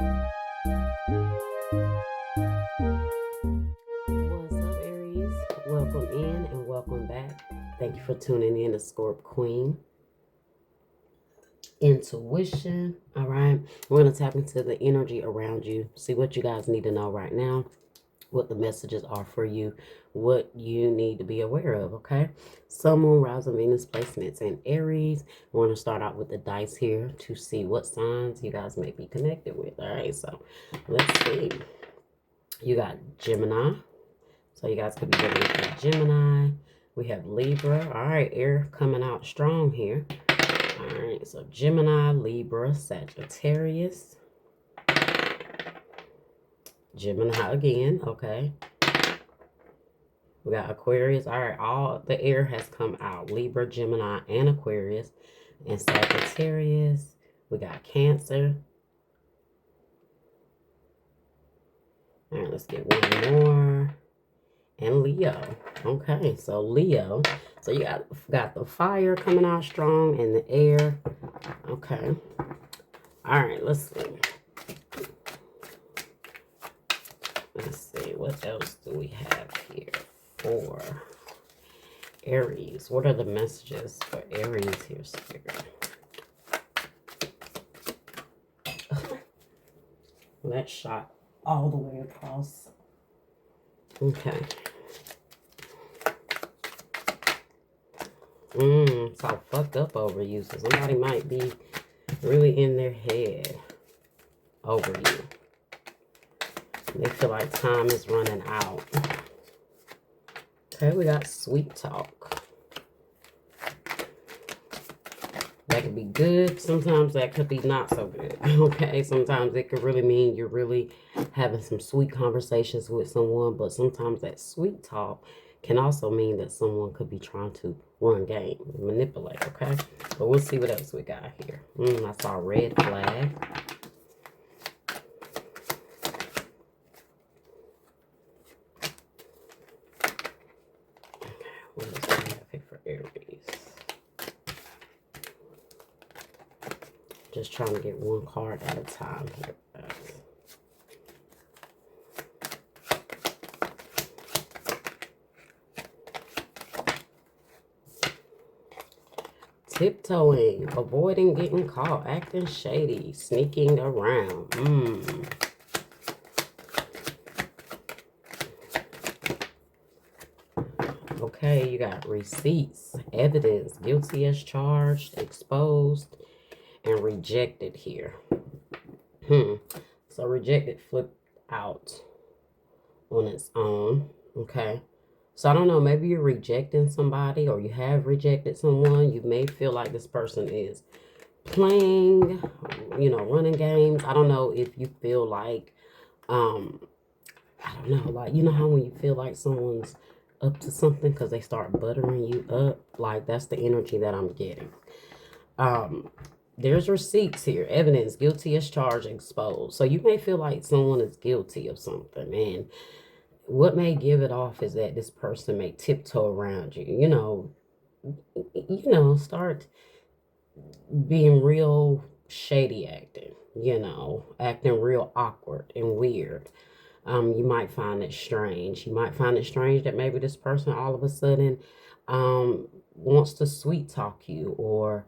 What's up, Aries? Welcome in and welcome back. Thank you for tuning in to Scorp Queen. Intuition. All right. We're going to tap into the energy around you. See what you guys need to know right now. What the messages are for you. What you need to be aware of. Okay. Sun, Moon, Rising, Venus placements in Aries. We're going to start out with the dice here to see what signs you guys may be connected with. All right. So let's see. You got Gemini. So you guys could be dealing with Gemini. We have Libra. All right, air coming out strong here. All right, so Gemini, Libra, Sagittarius. Gemini again, okay. We got Aquarius. All right, all the air has come out. Libra, Gemini, and Aquarius. And Sagittarius. We got Cancer. All right, let's get one more. And Leo. Okay, so Leo. So you got the fire coming out strong and the air. Okay. All right, let's see. Let's see. What else do we have here for Aries? What are the messages for Aries here, Spirit? That shot all the way across. Okay. It's all fucked up over you. So somebody might be really in their head over you. They feel like time is running out. Okay, we got sweet talk. That could be good. Sometimes that could be not so good. Okay, sometimes it could really mean you're really having some sweet conversations with someone. But sometimes that sweet talk can also mean that someone could be trying to run game, manipulate, okay? But we'll see what else we got here. I saw a red flag. Okay, what else do we have here for Aries? Just trying to get one card at a time here, guys. Tiptoeing, avoiding getting caught, acting shady, sneaking around. Okay, you got receipts, evidence, guilty as charged, exposed, and rejected here. So rejected flipped out on its own. Okay. So I don't know, maybe you're rejecting somebody or you have rejected someone. You may feel like this person is playing, running games. I don't know if you feel like, I don't know, like, you know how when you feel like someone's up to something because they start buttering you up? Like, that's the energy that I'm getting. There's receipts here, evidence, guilty as charged, exposed. So you may feel like someone is guilty of something, and what may give it off is that this person may tiptoe around you, start being real shady acting, acting real awkward and weird. You might find it strange. You might find it strange that maybe this person all of a sudden wants to sweet talk you or,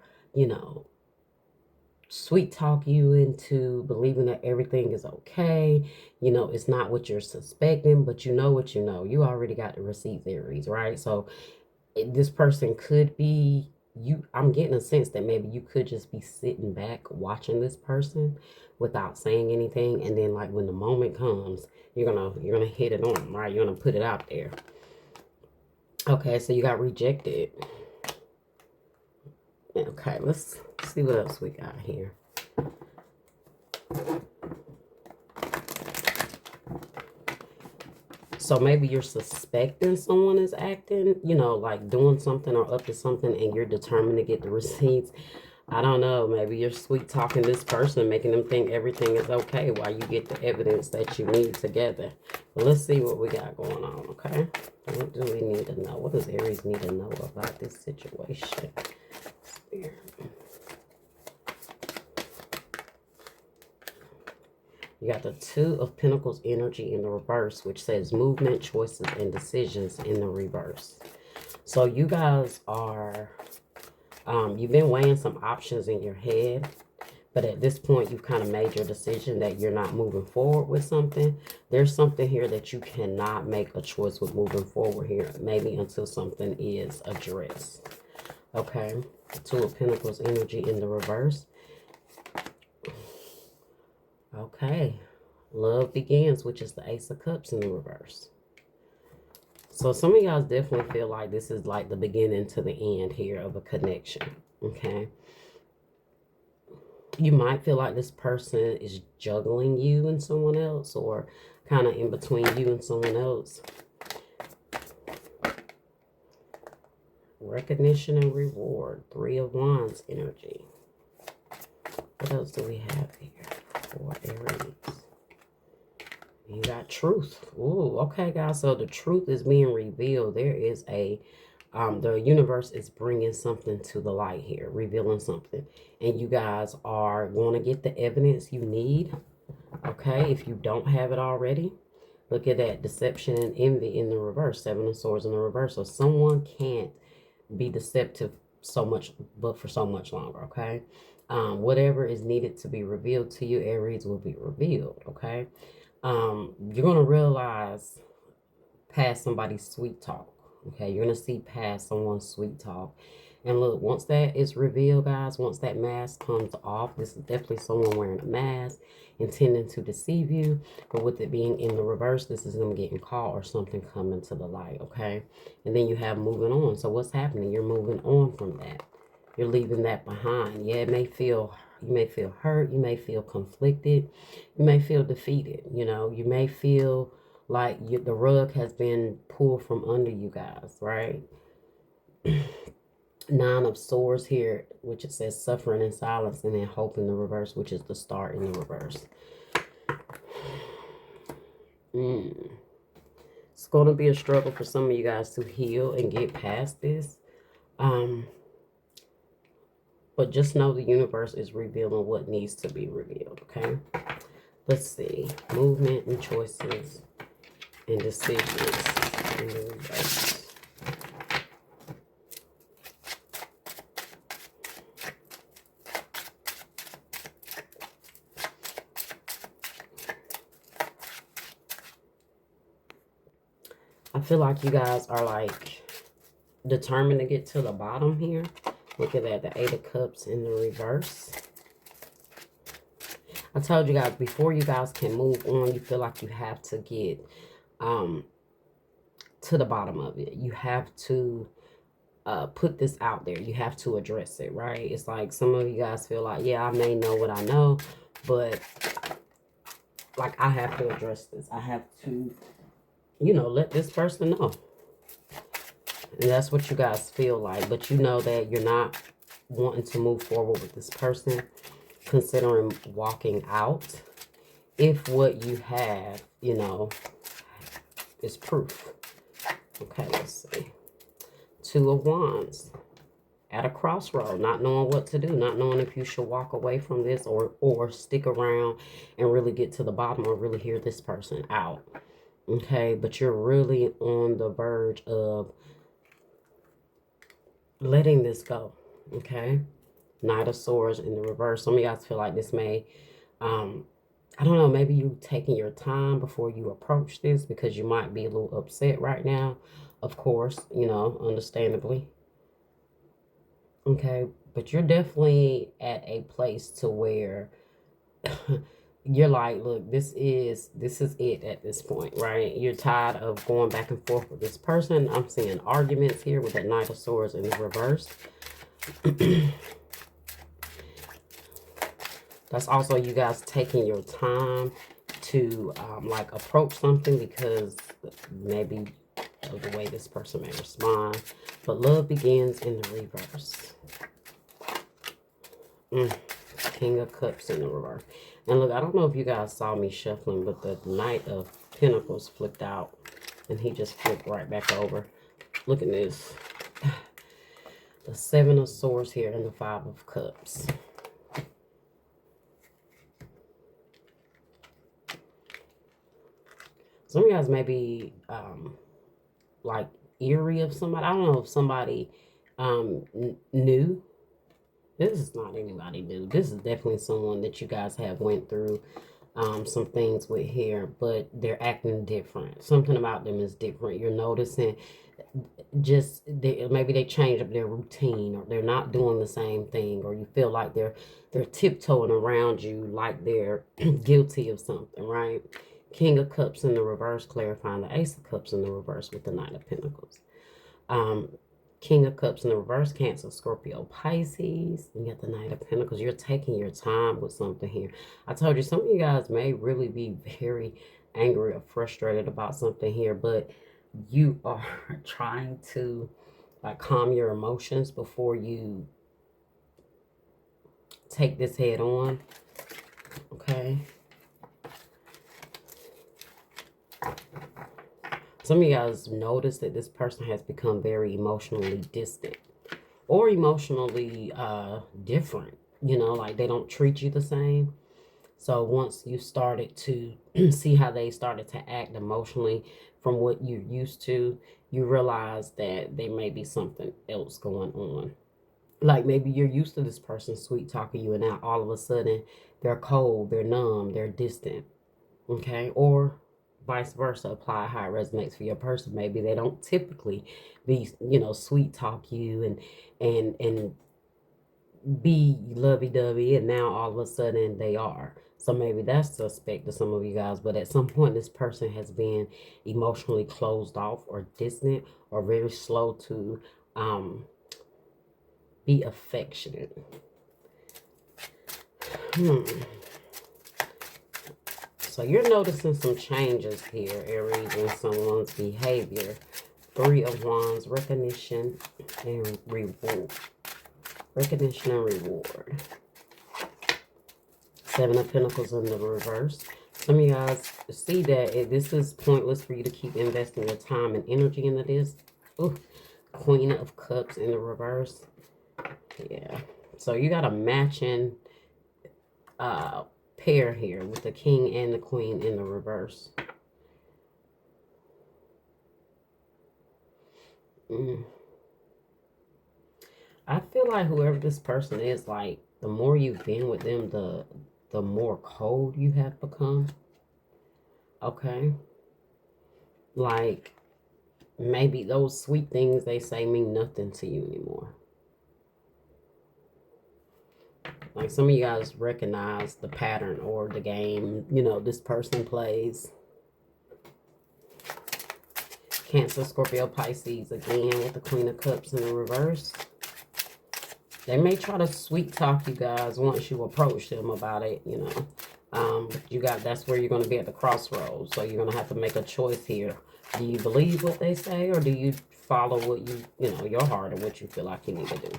sweet talk you into believing that everything is okay. It's not what you're suspecting, but you know what you know. You already got the receipts, Aries, right? So this person could be you. I'm getting a sense that maybe you could just be sitting back watching this person without saying anything, and then like when the moment comes, you're gonna hit it on them, right? You're gonna put it out there. Okay, so you got rejected. Okay, let's see what else we got here. So maybe you're suspecting someone is acting, like doing something or up to something, and you're determined to get the receipts. I don't know. Maybe you're sweet talking this person, making them think everything is okay while you get the evidence that you need together. But let's see what we got going on, okay? What do we need to know? What does Aries need to know about this situation? Spirit. You got the Two of Pentacles energy in the reverse, which says movement, choices, and decisions in the reverse. So you guys are, you've been weighing some options in your head. But at this point, you've kind of made your decision that you're not moving forward with something. There's something here that you cannot make a choice with moving forward here. Maybe until something is addressed. Okay. Two of Pentacles energy in the reverse. Okay. Love begins, which is the Ace of Cups in the reverse. So some of y'all definitely feel like this is like the beginning to the end here of a connection. Okay. You might feel like this person is juggling you and someone else, or kind of in between you and someone else. Recognition and reward. Three of Wands energy. What else do we have here for Aries? You got truth. Ooh, okay, guys. So the truth is being revealed. There is a the universe is bringing something to the light here, revealing something. And you guys are going to get the evidence you need, okay, if you don't have it already. Look at that, deception and envy in the reverse, Seven of Swords in the reverse. So someone can't be deceptive so much, but for so much longer, okay? Whatever is needed to be revealed to you, Aries, will be revealed, okay? You're going to realize past somebody's sweet talk. Okay, you're going to see past someone's sweet talk. And look, once that is revealed, guys, once that mask comes off, this is definitely someone wearing a mask, intending to deceive you. But with it being in the reverse, this is them getting caught or something coming to the light, okay? And then you have moving on. So what's happening? You're moving on from that. You're leaving that behind. Yeah, you may feel hurt. You may feel conflicted. You may feel defeated. You know, you may feel like the rug has been pulled from under you guys, right? Nine of Swords here, which it says suffering in silence, and then hope in the reverse, which is the Star in the reverse. It's going to be a struggle for some of you guys to heal and get past this. But just know the universe is revealing what needs to be revealed, okay? Let's see. Movement and choices and decisions in the reverse. I feel like you guys are like determined to get to the bottom here. Look at that, the Eight of Cups in the reverse. I told you guys, before you guys can move on, you feel like you have to get to the bottom of it. You have to put this out there. You have to address it, right? It's like some of you guys feel like, yeah, I may know what I know, but like I have to address this. I have to, you know, let this person know. And that's what you guys feel like. But you know that you're not wanting to move forward with this person, considering walking out, if what you have, you know, is proof. Okay, let's see. Two of Wands. At a crossroad, not knowing what to do, not knowing if you should walk away from this or stick around and really get to the bottom or really hear this person out. Okay, but you're really on the verge of letting this go. Okay, Knight of Swords in the reverse. Some of you guys feel like this may, I don't know, maybe you taking your time before you approach this because you might be a little upset right now. Of course, you know, understandably. Okay, but you're definitely at a place to where you're like, look, this is it at this point, right? You're tired of going back and forth with this person. I'm seeing arguments here with that Knight of Swords in the reverse. That's also you guys taking your time to like approach something because maybe of the way this person may respond. But love begins in the reverse. King of Cups in the reverse. And look, I don't know if you guys saw me shuffling, but the Knight of Pentacles flipped out. And he just flipped right back over. Look at this. The Seven of Swords here and the Five of Cups. Some of you guys may be like eerie of somebody. I don't know if somebody new. This is not anybody new. This is definitely someone that you guys have went through some things with here, but they're acting different. Something about them is different. You're noticing just maybe they change up their routine, or they're not doing the same thing, or you feel like they're tiptoeing around you like they're guilty of something, right? King of Cups in the reverse, clarifying the Ace of Cups in the reverse with the Knight of Pentacles. Um, King of Cups in the reverse, Cancer, Scorpio, Pisces. You got the Knight of Pentacles. You're taking your time with something here. I told you, some of you guys may really be very angry or frustrated about something here, but you are trying to like calm your emotions before you take this head on. Okay. Some of you guys notice that this person has become very emotionally distant or emotionally different. You know, like they don't treat you the same. So once you started to see how they started to act emotionally from what you're used to, you realize that there may be something else going on. Like maybe you're used to this person sweet talking you, and now all of a sudden they're cold, they're numb, they're distant. Okay. Or vice versa, apply how it resonates for your person. Maybe they don't typically be, you know, sweet talk you and be lovey-dovey, and now all of a sudden they are. So maybe that's suspect to some of you guys, but at some point this person has been emotionally closed off or distant or very slow to be affectionate. So you're noticing some changes here, Aries, in someone's behavior. 3 of Wands, recognition and reward. Recognition and reward. 7 of Pentacles in the reverse. Some of you guys see that this is pointless for you to keep investing your time and energy into this. Ooh, Queen of Cups in the reverse. Yeah. So you got a matching pair here with the King and the Queen in the reverse. I feel like whoever this person is, like, the more you've been with them, the more cold you have become. Okay? Like, maybe those sweet things they say mean nothing to you anymore. Like, some of you guys recognize the pattern or the game, you know, this person plays. Cancer, Scorpio, Pisces, again, with the Queen of Cups in the reverse. They may try to sweet talk you guys once you approach them about it, you know. That's where you're going to be at the crossroads. So you're going to have to make a choice here. Do you believe what they say, or do you follow what you know, your heart, or what you feel like you need to do?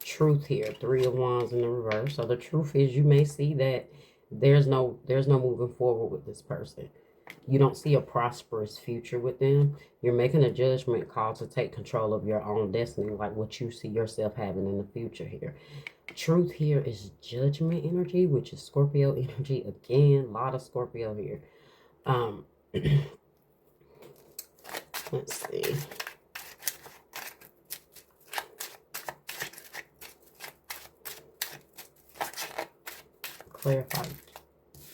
Truth here, 3 of Wands in the reverse. So the truth is, you may see that there's no moving forward with this person. You don't see a prosperous future with them. You're making a judgment call to take control of your own destiny, like what you see yourself having in the future here. Truth here is judgment energy, which is Scorpio energy. Again, a lot of Scorpio here. Let's see. Clarify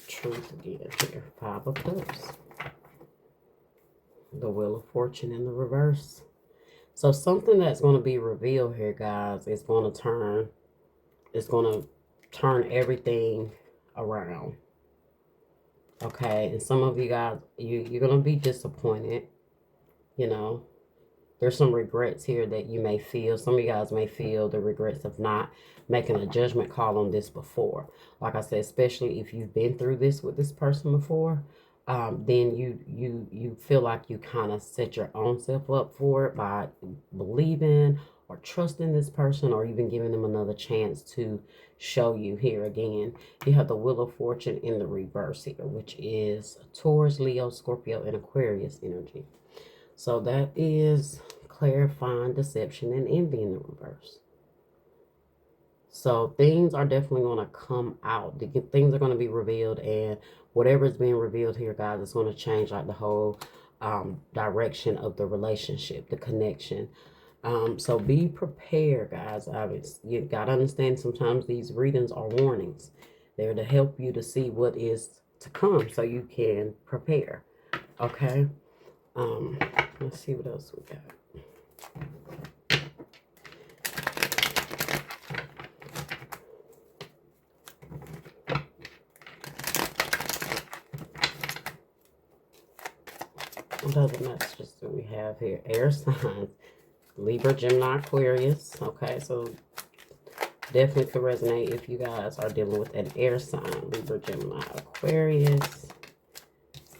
truth again here. 5 of Cups. The Wheel of Fortune in the reverse. So something that's going to be revealed here, guys, is going to turn everything around. Okay, and some of you guys, you're going to be disappointed. You know, there's some regrets here that you may feel. Some of you guys may feel the regrets of not making a judgment call on this before. Like I said, especially if you've been through this with this person before, then you feel like you kind of set your own self up for it by believing or trusting this person, or even giving them another chance to show you. Here again, you have the Wheel of Fortune in the reverse here, which is Taurus, Leo, Scorpio, and Aquarius energy. So that is clarifying deception and envy in the reverse. So things are definitely going to come out. Things are going to be revealed, and whatever is being revealed here, guys, it's going to change like the whole direction of the relationship, the connection. So be prepared, guys. You got to understand sometimes these readings are warnings. They're to help you to see what is to come so you can prepare. Okay. Let's see what else we got. What other messages do we have here? Air signs. Libra, Gemini, Aquarius. Okay, so definitely could resonate if you guys are dealing with an air sign. Libra, Gemini, Aquarius.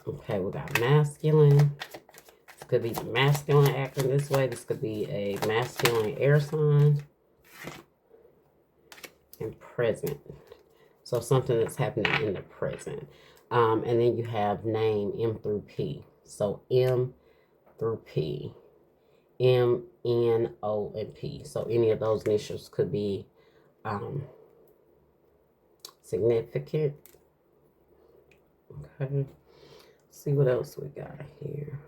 Okay, we got masculine. This could be the masculine acting this way. This could be a masculine air sign. And present. So something that's happening in the present. And then you have name, M through P. So M through P. M, N, O, and P. So any of those initials could be significant. Okay. Let's see what else we got here.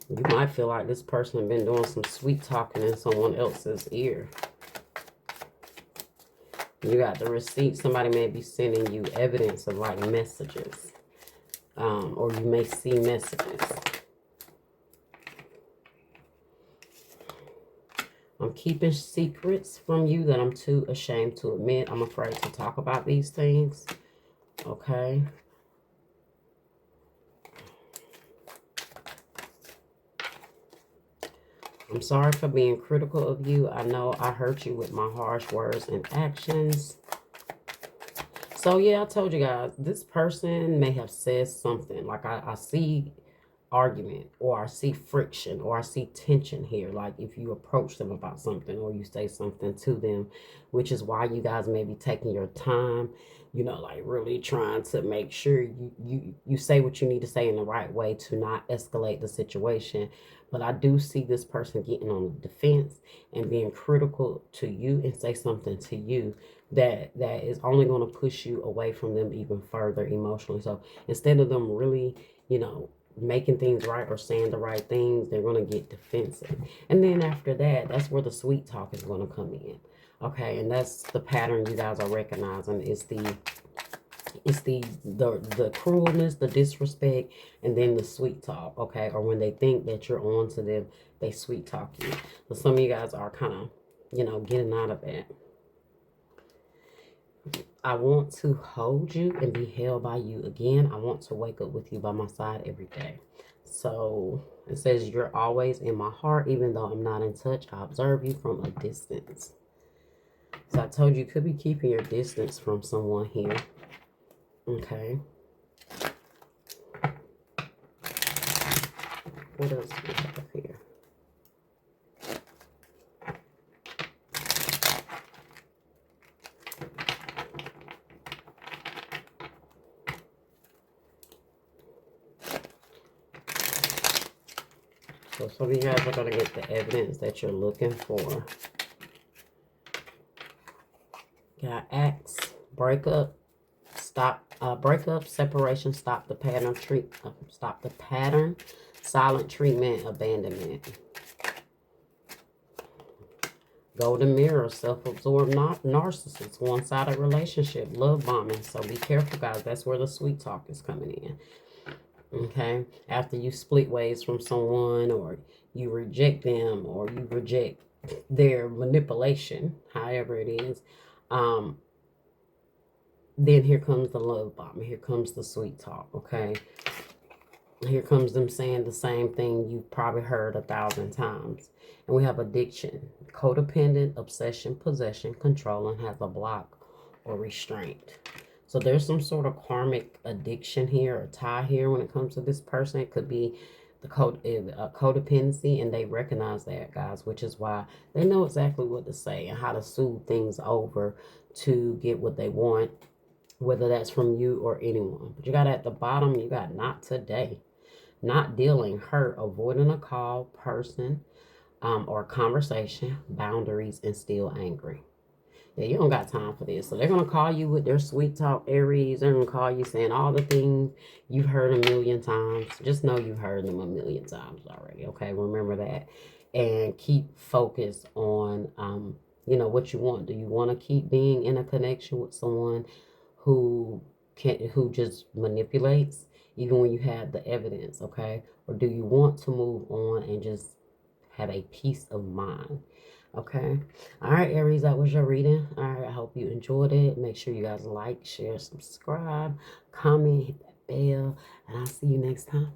You might feel like this person has been doing some sweet talking in someone else's ear. You got the receipt. Somebody may be sending you evidence of like messages. Or you may see messages. I'm keeping secrets from you that I'm too ashamed to admit. I'm afraid to talk about these things. Okay. I'm sorry for being critical of you. I know I hurt you with my harsh words and actions. So, yeah, I told you guys, this person may have said something. Like, I see argument, or I see friction, or I see tension here. Like, if you approach them about something, or you say something to them, which is why you guys may be taking your time, you know, like really trying to make sure you say what you need to say in the right way to not escalate the situation. But I do see this person getting on the defense and being critical to you and say something to you that is only going to push you away from them even further emotionally. So instead of them really, you know, making things right or saying the right things, they're going to get defensive. And then after that, that's where the sweet talk is going to come in. Okay, and that's the pattern you guys are recognizing. It's the cruelness, the disrespect, and then the sweet talk. Okay, or when they think that you're on to them, they sweet talk you. So some of you guys are kind of, you know, getting out of that. I want to hold you and be held by you. Again, I want to wake up with you by my side every day. So it says you're always in my heart, even though I'm not in touch. I observe you from a distance. So I told you could be keeping your distance from someone here. Okay. What else do we have here? So some of you guys are going to get the evidence that you're looking for. Got acts, breakup, breakup, separation, stop the pattern, silent treatment, abandonment. Golden mirror, self-absorbed narcissist, one-sided relationship, love bombing. So be careful, guys. That's where the sweet talk is coming in. Okay, after you split ways from someone, or you reject them, or you reject their manipulation, however it is, then here comes the love bomb. Here comes the sweet talk. Okay, here comes them saying the same thing you've probably heard 1,000 times. And we have addiction, codependent, obsession, possession, control, and has a block or restraint. So there's some sort of karmic addiction here, or tie here when it comes to this person. It could be the codependency, and they recognize that, guys, which is why they know exactly what to say and how to soothe things over to get what they want. whether that's from you or anyone. But you got at the bottom, you got not today. Not dealing, hurt, avoiding a call, person, or conversation, boundaries, and still angry. Yeah, you don't got time for this. So they're going to call you with their sweet talk, Aries. They're going to call you saying all the things you've heard a million times. Just know you've heard them a million times already, okay? Remember that. And keep focused on, what you want. Do you want to keep being in a connection with someone who just manipulates, even when you have the evidence, okay? Or do you want to move on and just have a peace of mind? Okay. All right, Aries, that was your reading. All right, I hope you enjoyed it. Make sure you guys like, share, subscribe, comment, hit that bell, and I'll see you next time.